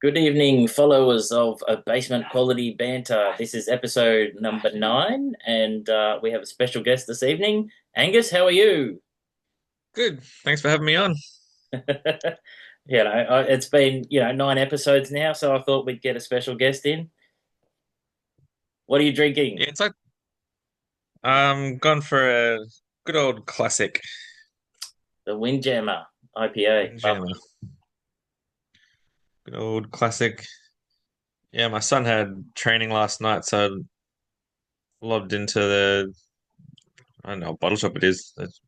Good evening, followers of a Basement Quality Banter. This is episode number 9, and we have a special guest this evening. Angus, how are you? Good. Thanks for having me on. It's been 9 episodes now, so I thought we'd get a special guest in. What are you drinking? Yeah, it's like gone for a good old classic The Windjammer IPA. Windjammer. Lovely. Good old classic. Yeah, my son had training last night, so I lobbed into I don't know what bottle shop it is. It's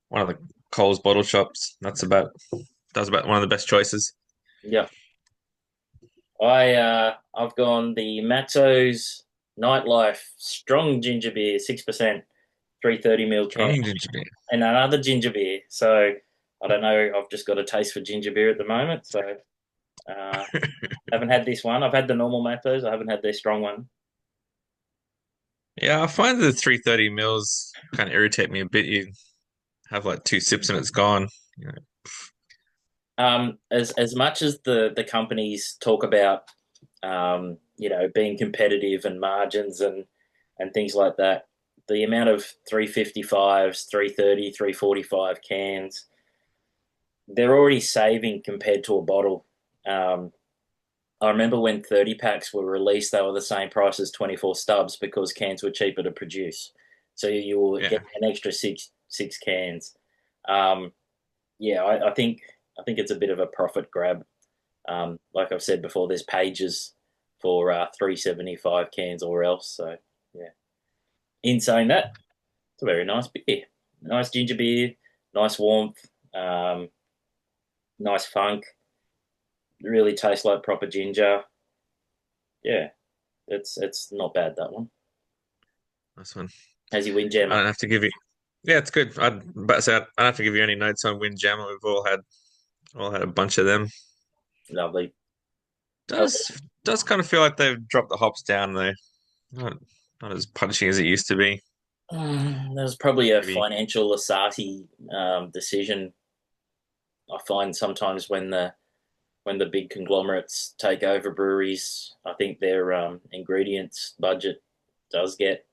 one of the Coles bottle shops. That's about one of the best choices. Yeah, I've gone the Matso's Nightlife Strong Ginger Beer, 6%, 330 ml can, Strong ginger beer. and another ginger beer. So I don't know. I've just got a taste for ginger beer at the moment. So uh, haven't had this one. I've had the normal Matos. I haven't had their strong one. Yeah, I find the 330 mils kind of irritate me a bit. You have like two sips and it's gone. You know. As much as the companies talk about being competitive and margins and things like that, the amount of 355s, 330, 345 cans, they're already saving compared to a bottle. Um, I remember when 30 packs were released, they were the same price as 24 stubs because cans were cheaper to produce. So you will get Yeah. an extra six cans. Um, I think it's a bit of a profit grab. Like I've said before, there's pages for 375 cans or else. So yeah. In saying that, it's a very nice beer. Nice ginger beer, nice warmth, nice funk. Really tastes like proper ginger. Yeah, it's not bad, that one. Nice one. How's your I Windjammer? don't have to give you. Yeah, it's good. I don't have to give you any notes on Windjammer. We've all had a bunch of them. Lovely. Does does kind of feel like they've dropped the hops down though. Not not as punchy as it used to be. There's probably a Maybe. financial Asati decision. I find sometimes when the big conglomerates take over breweries, I think their ingredients budget does get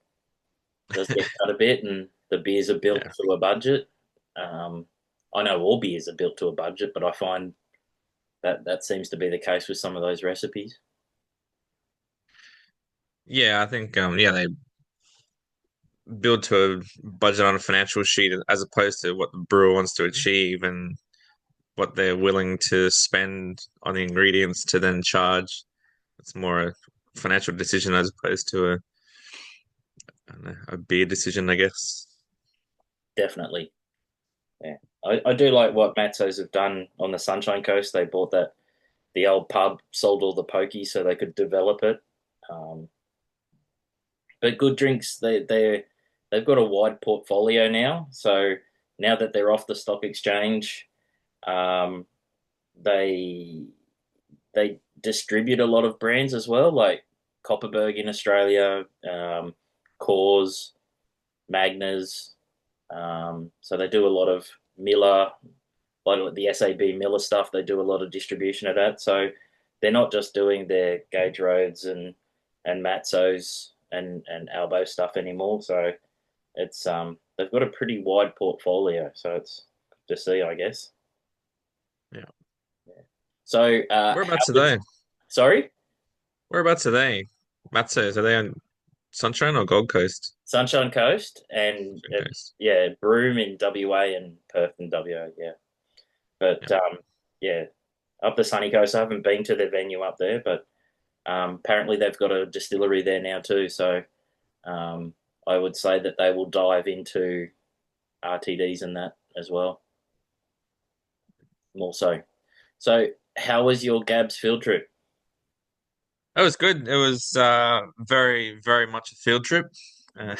does get cut a bit, and the beers are built Yeah. to a budget. Um, I know all beers are built to a budget, but I find that seems to be the case with some of those recipes. Yeah, I think yeah, they build to a budget on a financial sheet as opposed to what the brewer wants to achieve and what they're willing to spend on the ingredients to then charge. It's more a financial decision as opposed to I don't know, a beer decision, I guess. Definitely. Yeah. I do like what Matsos have done on the Sunshine Coast. They bought the old pub, sold all the pokies so they could develop it. Um, but good drinks, they've got a wide portfolio now. So now that they're off the stock exchange, um, they they distribute a lot of brands as well, like Copperberg in Australia, Coors, Magners. So they do a lot of Miller, like the SAB Miller stuff. They do a lot of distribution of that. So they're not just doing their Gauge Roads and Matsos and Albo stuff anymore. So it's they've got a pretty wide portfolio. So it's good to see, I guess. Yeah. So how Whereabouts are was they? sorry? Whereabouts are they? Matsos, are they on Sunshine or Gold Coast? Sunshine Coast and Sunshine Coast. yeah, Broome in WA and Perth in WA. Yeah, but Yeah. yeah, up the sunny coast. I haven't been to their venue up there, but apparently they've got a distillery there now too. So um, I would say that they will dive into RTDs and that as well, more so. So how was your GABS field trip? That was good. It was very, very much a field trip. Uh,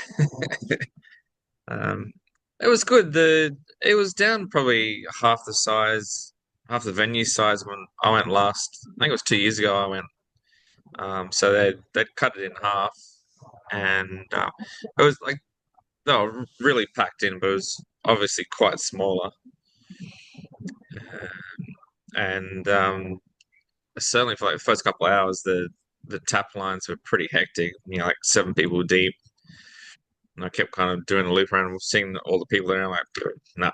um, it was good. It was down probably half the venue size when I went last. I think it was 2 years ago I went. So they'd cut it in half, and it was like they were really packed in, but it was obviously quite smaller. And certainly for like the first couple of hours, the tap lines were pretty hectic. Like 7 people deep, and I kept kind of doing a loop around, and seeing all the people there. And I'm like, nah,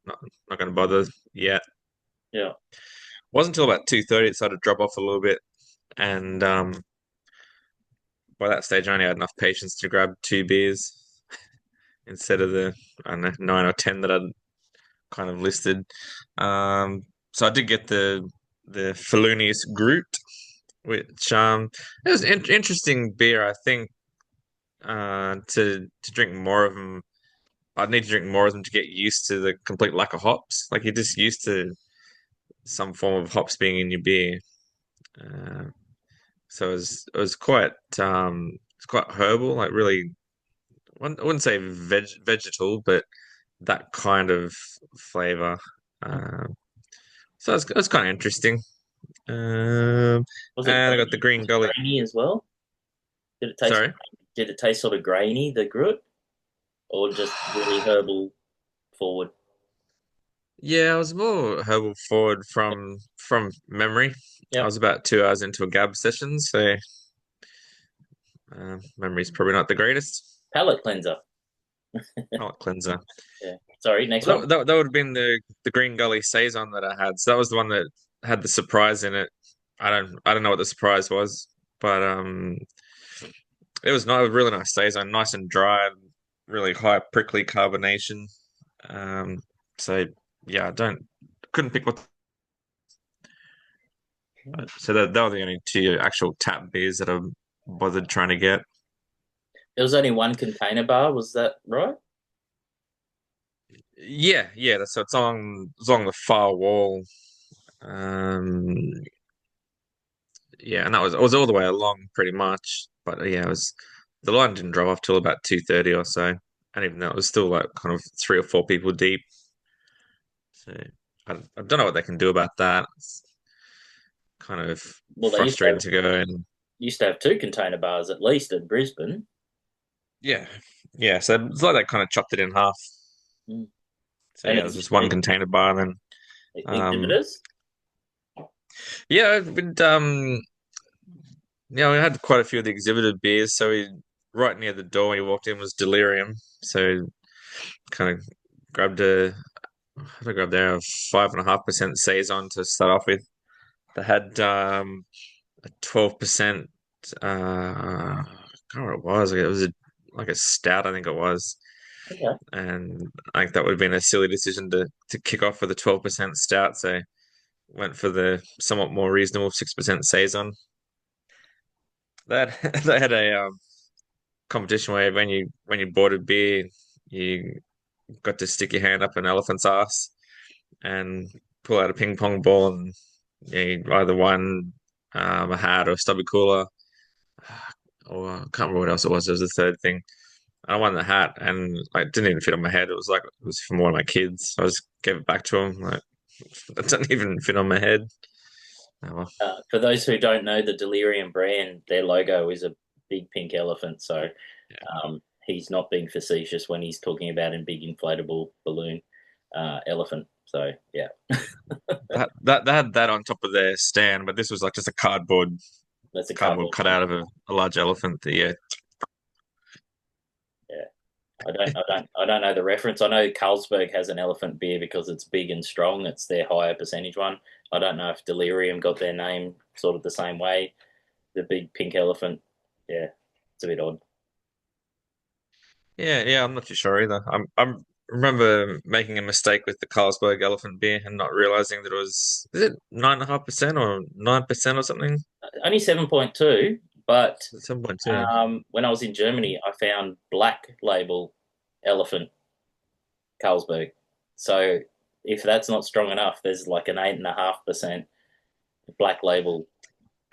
not going to bother yet. Yeah. Wasn't until about 2:30 it started to drop off a little bit, and by that stage, I only had enough patience to grab 2 beers instead of the I don't know 9 or 10 that I'd kind of listed. So I did get the Felonious Groot, which it was an interesting beer. I think to drink more of them, I'd need to drink more of them to get used to the complete lack of hops. Like you're just used to some form of hops being in your beer. Uh, so it was quite herbal, like really. I wouldn't say vegetal, but that kind of flavor. Um, so it's kind of interesting. Um, Was it and I got the grainy? green Was it gully. grainy as well? Did it taste? Sorry. Did it taste sort of grainy, the Groot, or just really herbal forward? Yeah, I was more herbal forward from memory. I Yep. was about 2 hours into a GABS session, so memory's probably not the greatest. Palate cleanser. Palate cleanser. Yeah. Sorry. Next one. That would have been the Green Gully Saison that I had. So that was the one that had the surprise in it. I don't know what the surprise was, but it was nice, really nice Saison, nice and dry, really high prickly carbonation. Um, so yeah, I don't couldn't pick what. So that were the only two actual tap beers that I bothered trying to get. There was only one container bar. Was that right? Yeah, yeah. So it's along the far wall. Um, yeah, and that was it was all the way along pretty much. But yeah, it was the line didn't drop off till about 2:30 or so, and even though it was still like kind of 3 or 4 people deep. So I don't know what they can do about that. It's kind of Well, they frustrating to go and used to have two container bars at least at Brisbane. yeah, yeah. So it's like they kind of chopped it in half. Mm. So And yeah, there's just one container bar, and then um, exhibitors. yeah, we had quite a few of the exhibited beers. So we right near the door when you walked in was Delirium. So kind of grabbed a I think I grabbed there a 5.5% saison to start off with. They had a 12%. I can't remember what it was. It was like a stout, I think it was, Okay. and I think that would have been a silly decision to kick off with a 12% stout. So went for the somewhat more reasonable 6% saison. That they had a competition where when you bought a beer, you got to stick your hand up an elephant's ass and pull out a ping pong ball, and you either won a hat or a stubby cooler, or I can't remember what else it was. There was a third thing. I won the hat, and like, it didn't even fit on my head. It was like it was from one of my kids. I just gave it back to him. Like it doesn't even fit on my head. Oh, well. For those who don't know, the Delirium brand, their logo is a big pink elephant. So he's not being facetious when he's talking about a big inflatable balloon elephant. So yeah, That they had that on top of their stand, but this was like just a that's a cardboard cardboard cut one. out of a large elephant. Yeah, Yeah, I don't know the reference. I know Carlsberg has an elephant beer because it's big and strong. It's their higher percentage one. I don't know if Delirium got their name sort of the same way. The big pink elephant. Yeah, it's a bit odd. yeah. I'm not too sure either. I'm remember making a mistake with the Carlsberg elephant beer and not realizing that it was is it 9.5% or 9% or something? Only 7.2, but 7.2. when I was in Germany, I found black label elephant Carlsberg. So if that's not strong enough, there's like an 8.5% black label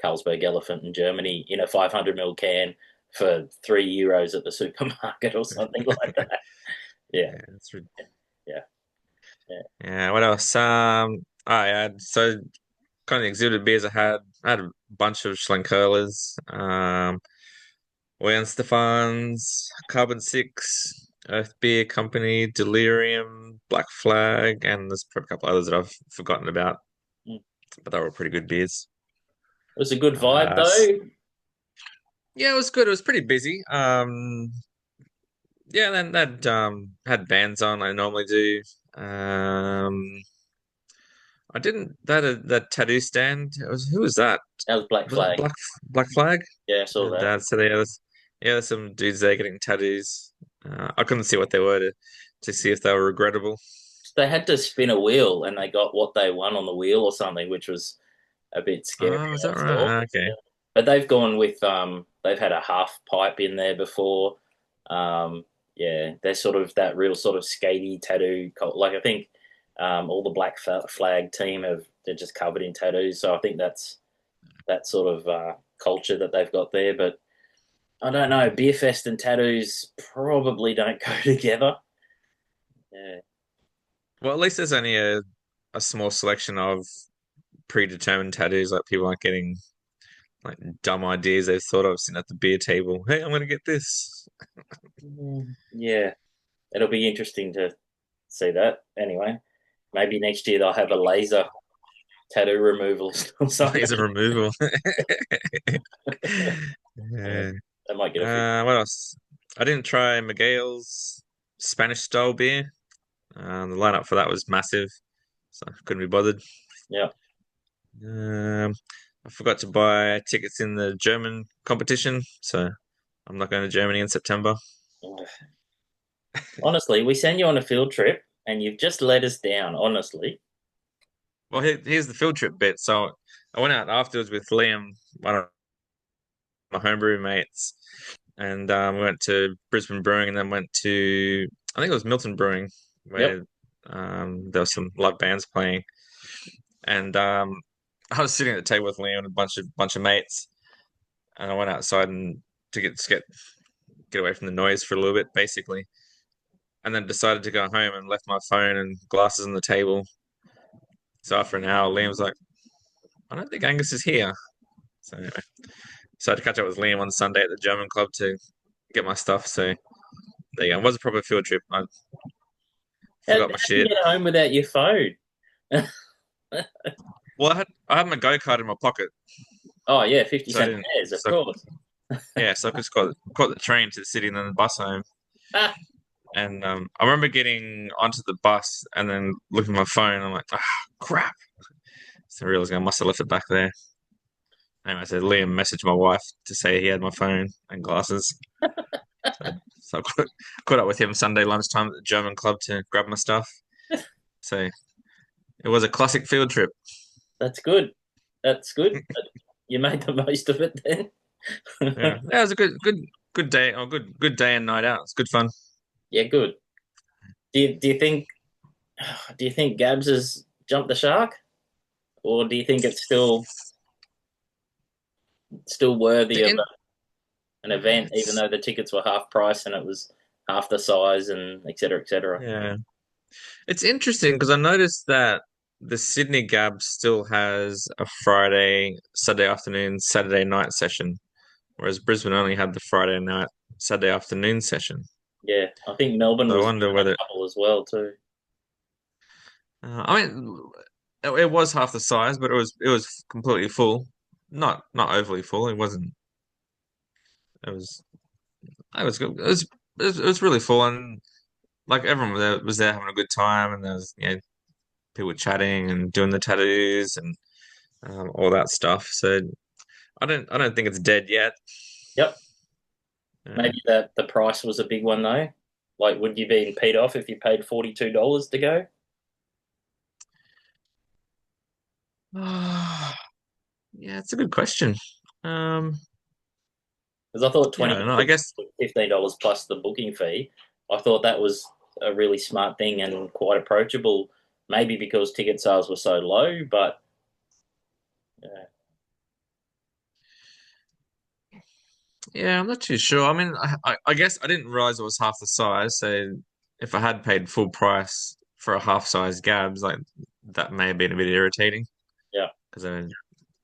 Carlsberg elephant in Germany in a 500 ml can for €3 at the supermarket or something like that. Yeah, Yeah, that's re- yeah, yeah. yeah. What else? I had so kind of the exhibited beers I had a bunch of Schlenkerlas, Wayne Stephans, Carbon Six, Earth Beer Company, Delirium, Black Flag, and there's probably a couple others that I've forgotten about, Mm. but they were pretty good beers. was a good vibe Uh, though. yeah, it was good. It was pretty busy. Yeah, then that had bands on. I normally do. Um, I didn't that tattoo stand. It was who was that? That was Black Was it Flag. Black Flag? Yeah, I saw And that. so there's some dudes there getting tattoos. I couldn't see what they were to see if they were regrettable. They had to spin a wheel and they got what they won on the wheel or something, which was a bit scary, Oh, is I that thought. right? Okay. But they've gone with they've had a half pipe in there before. Yeah, they're sort of that real sort of skatey tattoo like I think all the Flag team have they're just covered in tattoos. So I think that's that sort of culture that they've got there. But I don't know, beer fest and tattoos probably don't go together. Yeah. Well, at least there's only a small selection of predetermined tattoos. Like people aren't getting like dumb ideas they've thought of sitting at the beer table. Hey, I'm gonna get this. Yeah, it'll be interesting to see that. Anyway, maybe next year they'll have a laser tattoo removal or something. Laser removal. Yeah. They might get a few. What else? I didn't try Miguel's Spanish style beer. The lineup for that was massive, so I couldn't be bothered. Yeah. Um, I forgot to buy tickets in the German competition, so I'm not going to Germany in September. Honestly, we send you on a field trip and you've just let us down, honestly. Well, here's the field trip bit. So I went out afterwards with Liam, one of my homebrew mates, and we went to Brisbane Brewing, and then went to I think it was Milton Brewing, Yep. where there was some live bands playing, and I was sitting at the table with Liam and a bunch of mates, and I went outside and to get away from the noise for a little bit, basically, and then decided to go home and left my phone and glasses on the table. So after an hour, Liam was like, "I don't think Angus is here." So anyway, so I had to catch up with Liam on Sunday at the German club to get my stuff. So there you go. It was a proper field trip. I How'd forgot my you shit. get home without your phone? Well, I had my go kart in my pocket, Oh, yeah, 50 so I cent didn't. fares, of So course. yeah, so I just caught the train to the city and then the bus home. Ah, And I remember getting onto the bus and then looking at my phone. I'm like, ah, crap. So I realized I must have left it back there. Anyway, so Liam messaged my wife to say he had my phone and glasses. So, so I caught up with him Sunday lunchtime at the German club to grab my stuff. So it was a classic field trip. that's good. That's good. You made the most of it then. Yeah, yeah, it was a good day. Oh, good day and night out. It's good fun. Yeah, good. Do you think Gabs has jumped the shark? Or do you think it's still worthy The of in, an event, even it's though the tickets were half price and it was half the size and et cetera, et cetera. yeah, it's interesting because I noticed that the Sydney Gab still has a Friday, Saturday afternoon, Saturday night session, whereas Brisbane only had the Friday night, Saturday afternoon session. Yeah, I think Melbourne So I was wonder a whether couple as well too. I mean it was half the size, but it was completely full. Not overly full. It wasn't. It was. It was good. It was really full, and like everyone was there having a good time, and there was people chatting and doing the tattoos and all that stuff. So I don't think it's dead yet. Yep. Uh, Maybe that the price was a big one though. Like, would you be peed off if you paid $42 to go? yeah, it's a good question. Um, Because I thought yeah, I 20 don't know. I guess $15 plus the booking fee. I thought that was a really smart thing and quite approachable. Maybe because ticket sales were so low, but yeah, yeah, I'm not too sure. I mean, I guess I didn't realize it was half the size. So if I had paid full price for a half size Gabs, like that may have been a bit irritating yeah, because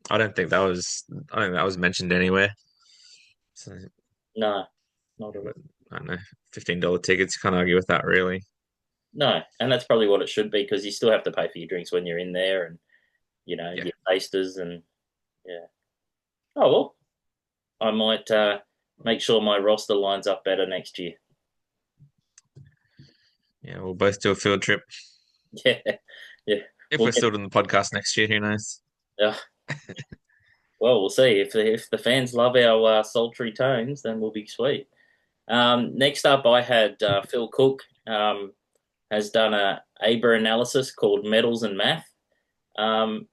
I don't think that was mentioned anywhere. So, no, not yeah, at all. but I don't know, $15 tickets. You can't argue with that, really. No, and that's probably what it should be because you still have to pay for your drinks when you're in there and Yeah, your tasters and yeah. Oh well, I might make sure my roster lines up better next year. Yeah, we'll both do a field trip. Yeah, yeah. If We'll we're get. still doing the podcast next year, who knows? Uh, well, we'll see if the fans love our sultry tones, then we'll be sweet. Next up, I had Phil Cook has done a AIBA analysis called Metals and Math. Um,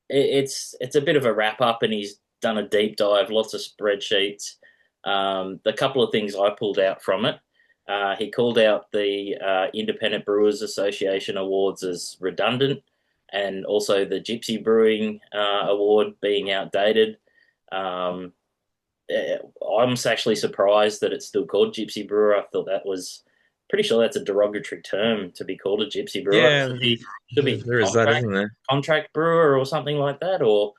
it's a bit of a wrap up, and he's done a deep dive, lots of spreadsheets. The couple of things I pulled out from it, he called out the Independent Brewers Association awards as redundant, and also the Gypsy Brewing award being outdated. Um, I'm actually surprised that it's still called Gypsy Brewer. I thought that was pretty sure that's a derogatory term to be called a Gypsy Brewer. It Yeah, should be there is that, isn't there? contract brewer or something like that, or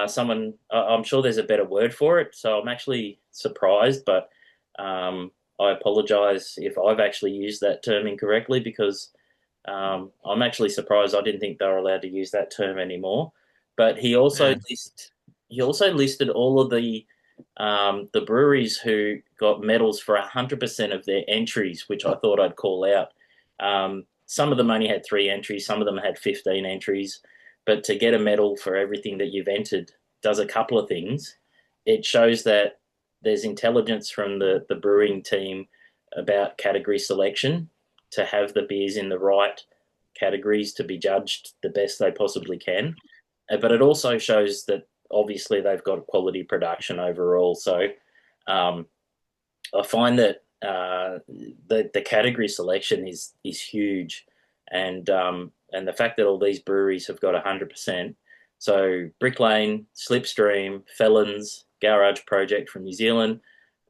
someone. I'm sure there's a better word for it. So I'm actually surprised, but I apologize if I've actually used that term incorrectly because I'm actually surprised. I didn't think they were allowed to use that term anymore. But Yeah, he also listed all of the breweries who got medals for 100% of their entries, which I thought I'd call out. Some of them only had 3 entries, some of them had 15 entries. But to get a medal for everything that you've entered does a couple of things. It shows that there's intelligence from the brewing team about category selection to have the beers in the right categories to be judged the best they possibly can. But it also shows that obviously they've got quality production overall. So um, I find that the category selection is huge, and the fact that all these breweries have got 100%. So Brick Lane, Slipstream, Felons, Garage Project from New Zealand,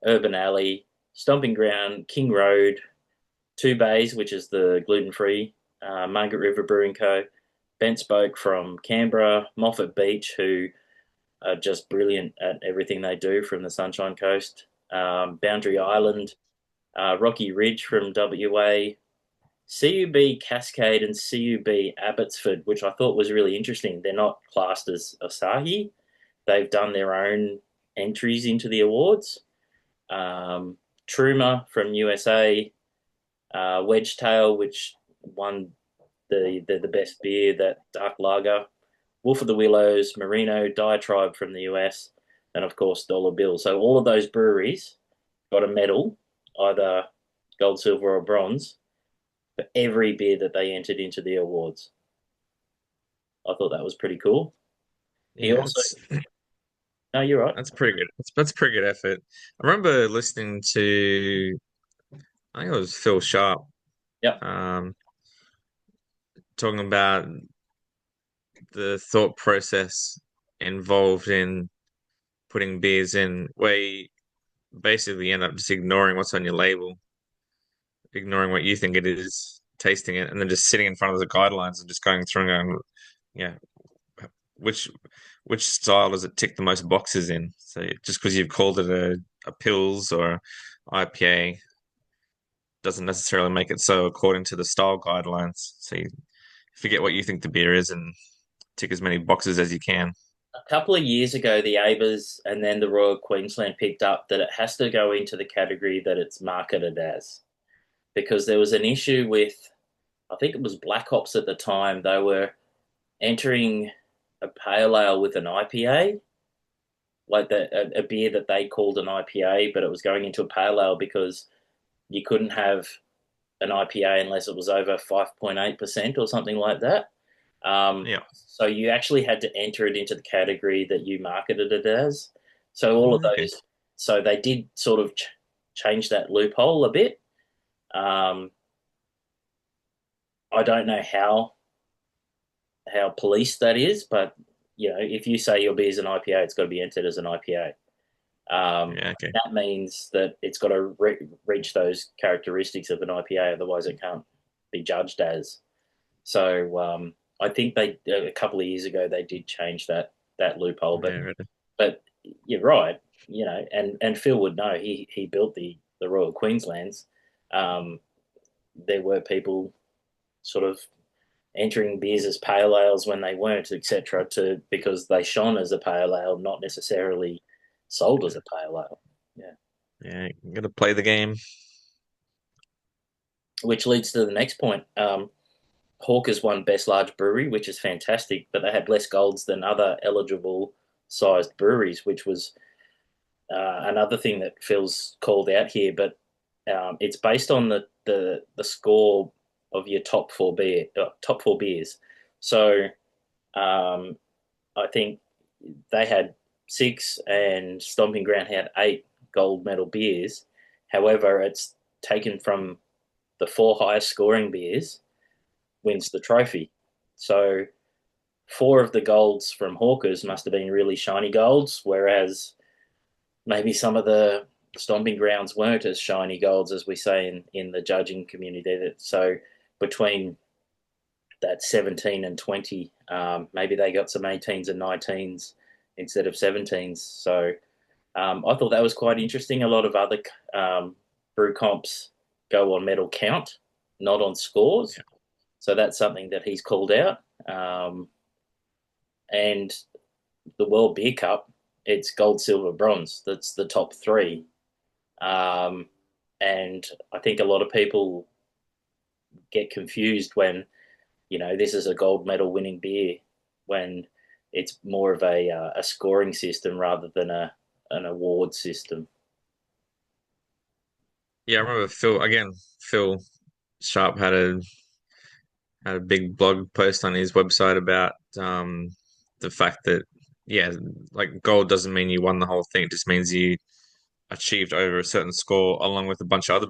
Urban Alley, Stomping Ground, King Road, Two Bays, which is the gluten-free Margaret River Brewing Co., Bent Spoke from Canberra, Moffat Beach, who are just brilliant at everything they do from the Sunshine Coast, Boundary Island, Rocky Ridge from WA, CUB Cascade, and CUB Abbotsford, which I thought was really interesting. They're not classed as Asahi. They've done their own entries into the awards. Um, Truma from USA, Wedgetail, which won the best beer, that dark lager. Wolf of the Willows, Merino, Diatribe from the US, and of course Dollar Bill. So all of those breweries got a medal, either gold, silver, or bronze, for every beer that they entered into the awards. I thought that was pretty cool. He yeah, also, no, you're right. that's pretty good. That's pretty good effort. I remember listening to, I think it was Phil Sharp, Yep. um, talking about the thought process involved in putting beers in, where you basically end up just ignoring what's on your label, ignoring what you think it is, tasting it, and then just sitting in front of the guidelines and just going through and going, yeah, which which style does it tick the most boxes in? So just because you've called it a pills or IPA doesn't necessarily make it so according to the style guidelines. So you forget what you think the beer is and tick as many boxes as you can. A couple of years ago, the AIBAs and then the Royal Queensland picked up that it has to go into the category that it's marketed as, because there was an issue with, I think it was Black Hops at the time. They were entering a pale ale with an IPA, like a beer that they called an IPA, but it was going into a pale ale because you couldn't have an IPA unless it was over 5.8% or something like that. Yeah. So you actually had to enter it into the category that you marketed it as. So all of Okay. those, so they did sort of change that loophole a bit. Um, I don't know how policed that is, but if you say your beer is an IPA, it's got to be entered as an IPA. Yeah. Okay. That means that it's got to reach those characteristics of an IPA, otherwise it can't be judged as. So I think they a couple of years ago they did change that loophole, Yeah. Right. but you're right, and Phil would know he built the Royal Queenslands. Um, there were people sort of entering beers as pale ales when they weren't, etc., to because they shone as a pale ale, not necessarily sold as Yeah, a pale ale. Yeah. yeah, you got to play the game. Which leads to the next point. Hawkers won Best Large Brewery, which is fantastic, but they had less golds than other eligible sized breweries, which was another thing that feels called out here. But it's based on the score of your top four beers. So um, I think they had six, and Stomping Ground had eight gold medal beers. However, it's taken from the four highest scoring beers wins the trophy. So four of the golds from Hawkers must have been really shiny golds, whereas maybe some of the stomping grounds weren't as shiny golds as we say in the judging community. So between that 17 and 20, maybe they got some 18s and 19s instead of 17s. So I thought that was quite interesting. A lot of other brew comps go on medal count, not on scores. Yeah, So that's something that he's called out. And the World Beer Cup, it's gold, silver, bronze. That's the top three. Um, and I think a lot of people get confused when, this is a gold medal winning beer when it's more of a scoring system rather than an award system. yeah. I remember Phil Sharp had a big blog post on his website about the fact that yeah, like gold doesn't mean you won the whole thing. It just means you achieved over a certain score along with a bunch of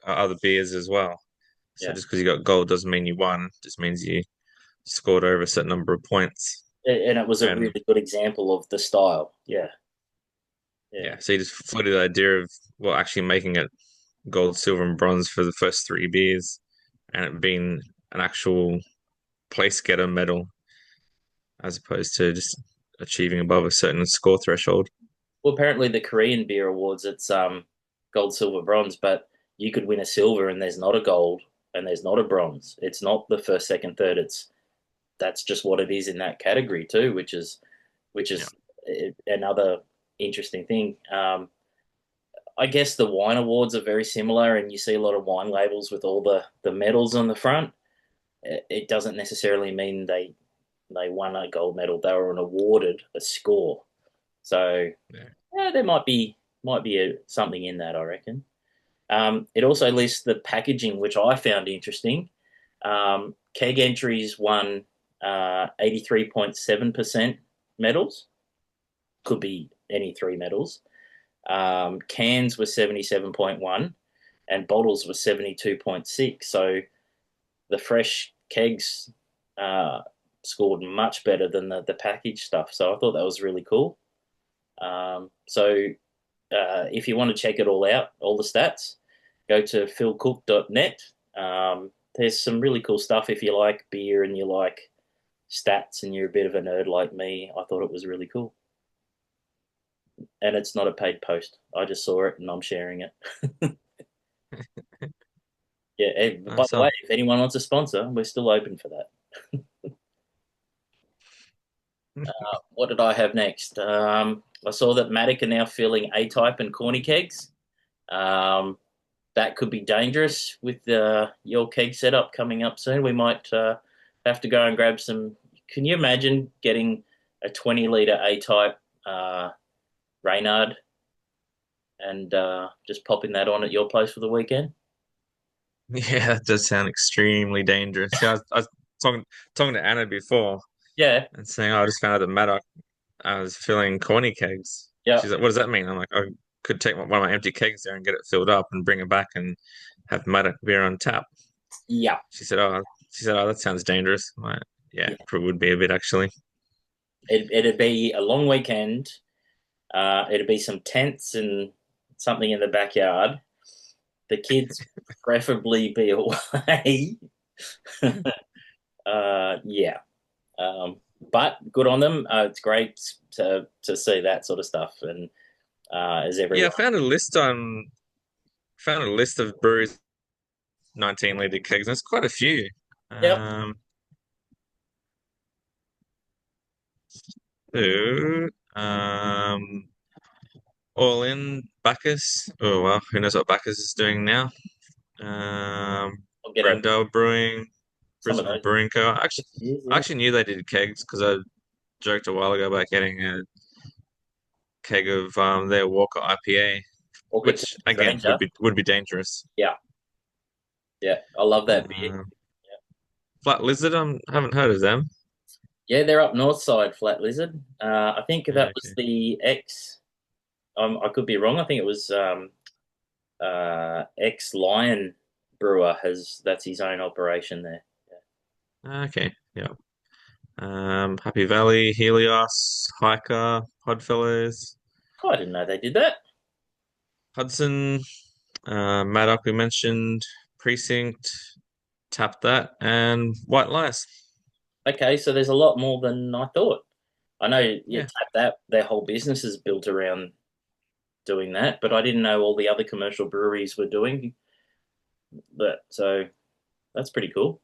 other beers as well. So Yeah. just because you got gold doesn't mean you won. It just means you scored over a certain number of points. And it was a And really good example of the style. Yeah. Yeah. yeah, so you just floated the idea of well, actually making it gold, silver, and bronze for the first three beers, and it being an actual place getter medal as opposed to just achieving above a certain score threshold. Well, apparently the Korean beer awards, it's gold, silver, bronze, but you could win a silver and there's not a gold and there's not a bronze. It's not the first, second, third. That's just what it is in that category too, which Yeah. is another interesting thing. I guess the wine awards are very similar, and you see a lot of wine labels with all the medals on the front. It doesn't necessarily mean they won a gold medal. They were awarded a score. So Yeah. yeah, there might be something in that, I reckon. It also lists the packaging, which I found interesting. Keg entries won 83.7% medals. Could be any three medals. Cans were 77.1 and bottles were 72.6. So the fresh kegs scored much better than the packaged stuff. So I thought that was really cool. So if you want to check it all out, all the stats, go to philcook.net. There's some really cool stuff if you like beer and you like stats and you're a bit of a nerd like me. I thought it was really cool. And it's not a paid post. I just saw it and I'm sharing it. Yeah. By the way, So if anyone wants a sponsor, we're still open for that. What did I have next? I saw that Matic are now filling A-type and corny kegs. Um, that could be dangerous with your keg setup coming up soon. We might have to go and grab some. Can you imagine getting a 20-litre A-type Reynard and just popping that on at your place for the weekend? yeah, that does sound extremely dangerous. Yeah, I was talking to Anna before Yeah, and saying, oh, I just found out that Maddox I was filling corny kegs. yeah, She's like, what does that mean? I'm like, I could take one of my empty kegs there and get it filled up and bring it back and have Maddox beer on tap. yeah, She said, oh, that sounds dangerous. I'm like, yeah, yeah. it would be a bit actually. It'd be a long weekend. It'd be some tents and something in the backyard. The kids preferably be away. Yeah. But good on them. It's great to see that sort of stuff, and as Yeah, I everyone. found a list of breweries 19-liter kegs. There's quite a few. Yep. Um, to All In Bacchus. Oh well, who knows what Bacchus is doing now? I'll get a Brendale Brewing, some of Brisbane those Brewing Co. years. I Yeah, actually knew they did kegs because I joked a while ago about getting a keg of their Walker IPA, Walker which Texas again Ranger. would be dangerous. Yeah, yeah, I love that beer. Uh, Flat Lizard, I haven't heard of them. Yeah, they're up north side, Flat Lizard. I think that was Okay. the ex. I could be wrong. I think it was ex Lion Brewer has that's his own operation there. Okay. Yeah. Happy Valley, Helios, Hiker, Podfellows, Oh, I didn't know they did that. Hudson, Maddock we mentioned, Precinct, Tap That, and White Lies. Okay, so there's a lot more than I thought. I know you Yeah. tap that their whole business is built around doing that, but I didn't know all the other commercial breweries were doing that. So that's pretty cool.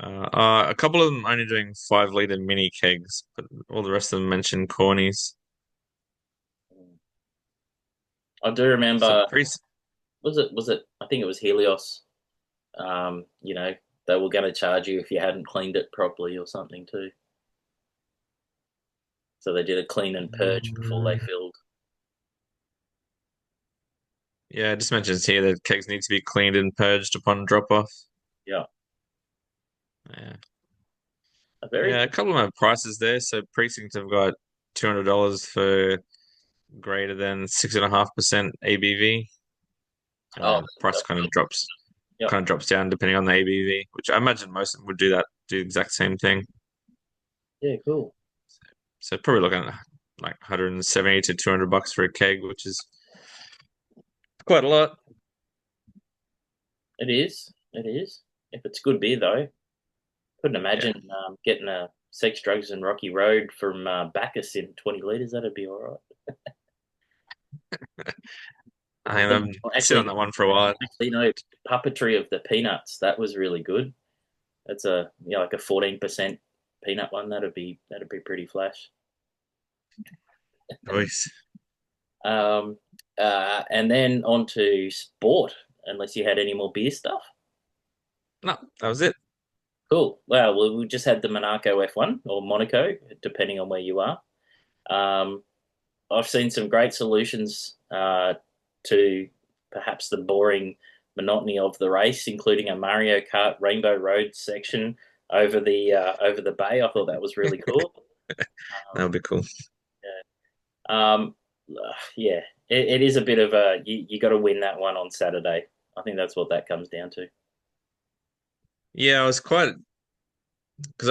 A couple of them only doing 5 liter mini kegs, but all the rest of them mentioned cornies. I do So remember. pre Was it? I think it was Helios. You know, they were going to charge you if you hadn't cleaned it properly or something too. So they did a clean and purge before they filled. yeah, it just mentions here that kegs need to be cleaned and purged upon drop off. Yeah, Yeah. a very Yeah, a couple of my prices there. So Precinct have got $200 for greater than 6.5% ABV, and oh then price yeah, kind of drops down depending on the ABV, which I imagine most of them would do that, do the exact same thing. yeah, cool. So probably looking at like 170 to $200 for a keg, which is quite a lot. It is. It is. If it's good beer though, couldn't Yeah, imagine getting a Sex, Drugs, and Rocky Road from Bacchus in 20 liters. That'd be all right. I mean, And I've sit on that one for a while. actually, Puppetry of the Peanuts. That was really good. That's like a 14% peanut one. That'd be pretty flash. Nice. And then on to sport. Unless you had any more beer stuff. No, that was it. Cool. Well, we just had the Monaco F1 or Monaco, depending on where you are. Um, I've seen some great solutions to perhaps the boring monotony of the race, including a Mario Kart Rainbow Road section over the bay. I thought that was really cool. That Um, would be cool. um, yeah, it is a bit of a you got to win that one on Saturday. I think that's what that comes down to. Yeah, I was quite because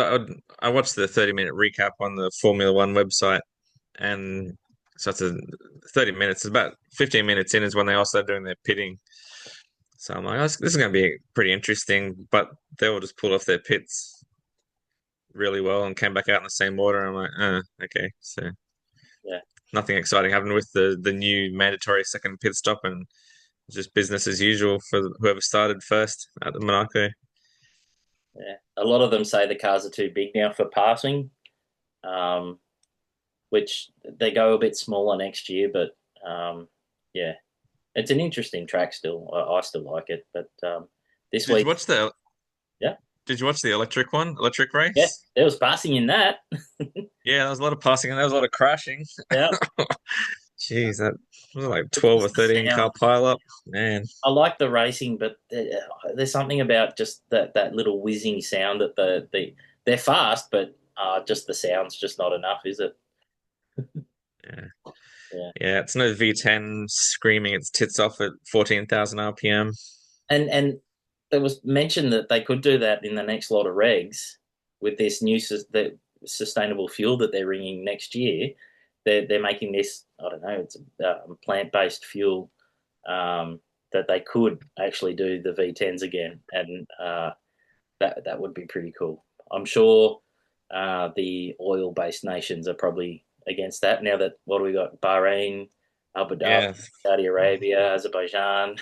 I watched the 30-minute recap on the Formula One website, and so it's 30 minutes. It's about 15 minutes in is when they all start doing their pitting. So I'm like, oh, this is going to be pretty interesting. But they all just pulled off their pits really well and came back out in the same order. I'm like, okay. So Yeah, nothing exciting happened with the new mandatory second pit stop, and just business as usual for whoever started first at the Monaco. yeah. A lot of them say the cars are too big now for passing, um, which they go a bit smaller next year. But yeah, it's an interesting track still. I still like it. But this Did you week, watch the yeah, Did you watch the electric one, electric yeah, race? there was passing in that. Yeah, there was a lot of passing and there was a lot of crashing. Yeah, Jeez, that was like it's 12 or just the 13 car sound. pile up. Man, I like the racing, but there's something about just that little whizzing sound that they're fast, but just the sound's just not enough, is it? yeah. Yeah. Yeah, it's no V10 screaming its tits off at 14,000 RPM. And there was mention that they could do that in the next lot of regs with this new the sustainable fuel that they're bringing next year. They're making this, I don't know, it's a plant-based fuel that they could actually do the V10s again, and that would be pretty cool. I'm sure the oil-based nations are probably against that now that what do we got? Bahrain, Abu Dhabi, Yeah. Saudi Arabia, Azerbaijan.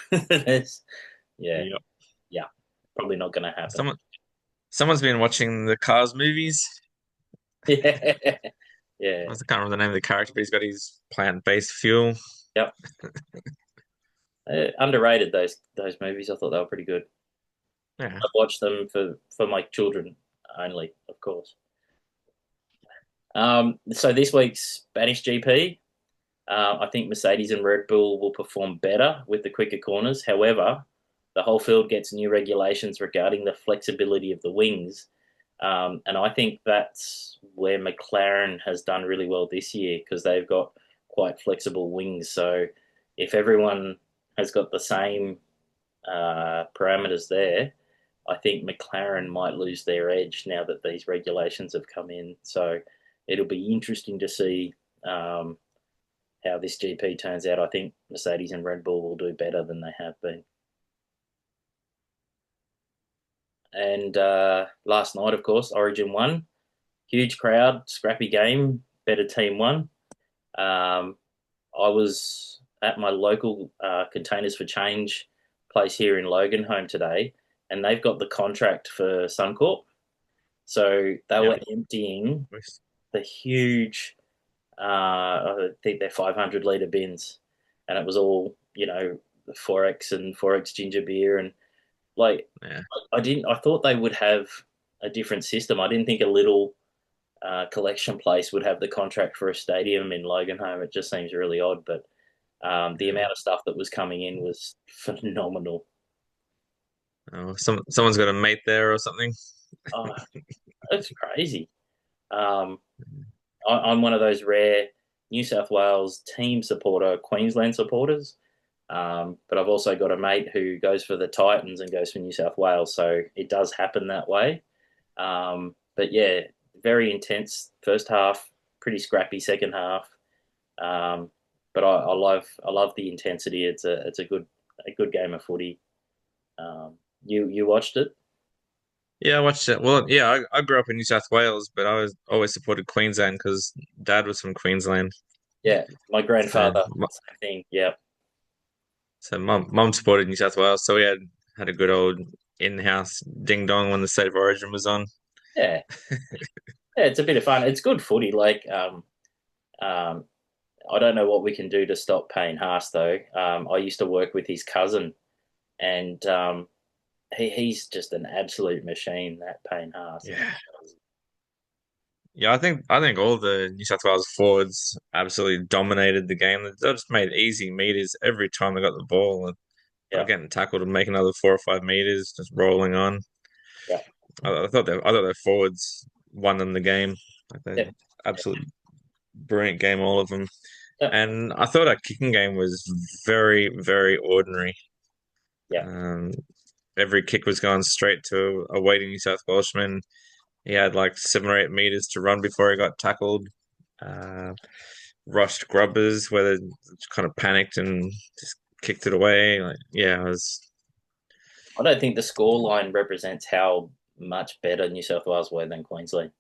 Yeah, Yep. yeah, probably not going to happen. Someone's been watching the Cars movies. Yeah, yeah, I can't remember the name of the character, but he's got his plant-based fuel. yep. Underrated those movies. I thought they were pretty good. Yeah, I've watched them for my children only, of course. So this week's Spanish GP, I think Mercedes and Red Bull will perform better with the quicker corners. However, the whole field gets new regulations regarding the flexibility of the wings. And I think that's where McLaren has done really well this year because they've got quite flexible wings. So if everyone has got the same parameters there, I think McLaren might lose their edge now that these regulations have come in. So it'll be interesting to see how this GP turns out. I think Mercedes and Red Bull will do better than they have been. And last night, of course, Origin won. Huge crowd, scrappy game, better team won. Um, I was at my local Containers for Change place here in Logan home today, and they've got the contract for Suncorp. So they yep. were emptying the huge, I think they're 500 litre bins, and it was all, 4X and 4X ginger beer. And like, Yeah. I thought they would have a different system. I didn't think a little collection place would have the contract for a stadium in Loganholme. It just seems really odd, but the Yeah. amount of stuff that was coming in was phenomenal. Oh, someone's got a mate there or something. Oh, it's crazy. Um, I'm one of those rare New South Wales team supporter, Queensland supporters. But I've also got a mate who goes for the Titans and goes for New South Wales, so it does happen that way. But yeah, very intense first half, pretty scrappy second half. Um, but I love the intensity. It's a good game of footy. You watched it? Yeah, I watched it. Well, yeah, I grew up in New South Wales, but I was always supported Queensland because Dad was from Queensland. Yeah, my So, grandfather, same thing. Yeah, mum supported New South Wales, so we had a good old in-house ding dong when the State of Origin was on. yeah, yeah. It's a bit of fun. It's good footy. Um, I don't know what we can do to stop Payne Haas though. I used to work with his cousin, and he's just an absolute machine. That Payne Haas. Yeah. Yeah, I think all the New South Wales forwards absolutely dominated the game. They just made easy meters every time they got the ball. They were Yeah, getting tackled and making another 4 or 5 meters, just rolling on. yeah, I thought their forwards won them the game. Like they yeah, absolutely brilliant game, all of them. yeah, And I thought our kicking game was very, very ordinary. yeah. Um, every kick was going straight to a waiting New South Welshman. He had like 7 or 8 meters to run before he got tackled. Uh, rushed grubbers where they kind of panicked and just kicked it away. Like, yeah, it was. I don't think the score line represents how much better New South Wales were than Queensland.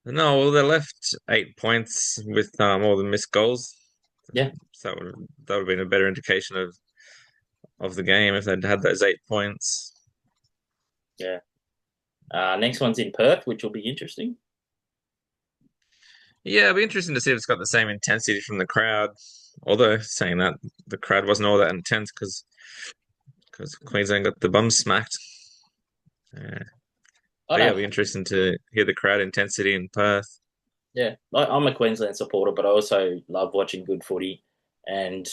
No, well, they left 8 points with all the missed goals. Yeah, So that would have been a better indication of the game if they'd had those 8 points. yeah. Next one's in Perth, which will be interesting. Yeah, it'd be interesting to see if it's got the same intensity from the crowd. Although saying that, the crowd wasn't all that intense because Queensland got the bum smacked. Yeah. I But yeah, don't. it'll be interesting to hear the crowd intensity in Perth. Yeah, I'm a Queensland supporter, but I also love watching good footy, and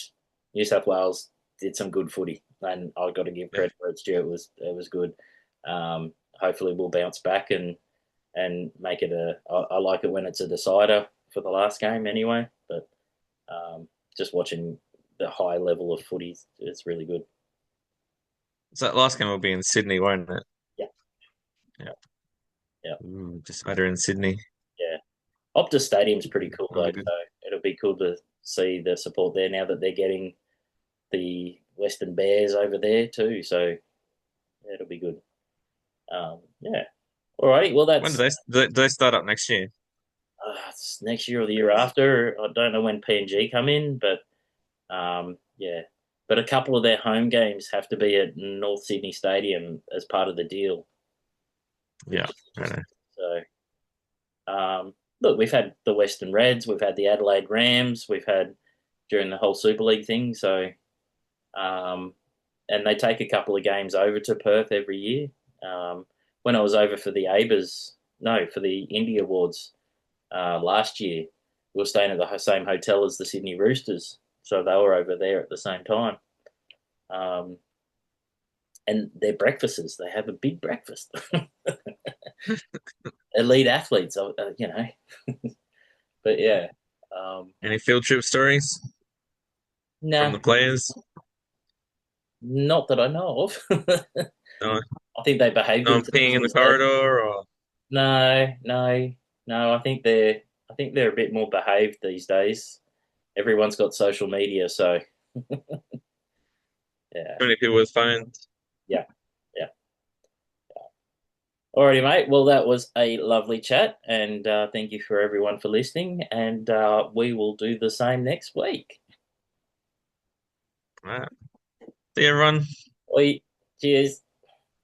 New South Wales did some good footy, and I've got to give Yeah. credit where it's due. It was good. Hopefully, we'll bounce back and make it a. I like it when it's a decider for the last game anyway, but just watching the high level of footy is really good. So that last game will be in Sydney, won't it? Yeah, Yeah. yeah, yeah. Ooh, decider in Sydney. Yeah. Optus Stadium's pretty cool That'll though, be good. so it'll be cool to see the support there now that they're getting the Western Bears over there too. So yeah, it'll be good. Yeah. Alrighty. Well, When do that's they start up next year? it's next year or the year after. I don't know when PNG come in, but yeah. But a couple of their home games have to be at North Sydney Stadium as part of the deal, Yeah, which is I interesting. know. So Look, we've had the Western Reds, we've had the Adelaide Rams, we've had during the whole Super League thing. So, um, and they take a couple of games over to Perth every year. When I was over for the AIBAs, no, for the Indie Awards last year, we were staying at the same hotel as the Sydney Roosters, so they were over there at the same time. Um, and their breakfasts, they have a big breakfast. Elite athletes, But yeah, um, Any field trip stories from nah, the players? not that I know of. No, I think they behave no one themselves peeing in the these days. corridor, or No, no, no. I think they're a bit more behaved these days. Everyone's got social media, so yeah, too many people with phones. yeah, yeah. Alrighty, mate. Well, that was a lovely chat, and thank you for everyone for listening. And we will do the same next week. All right. See you, everyone. Oi, cheers.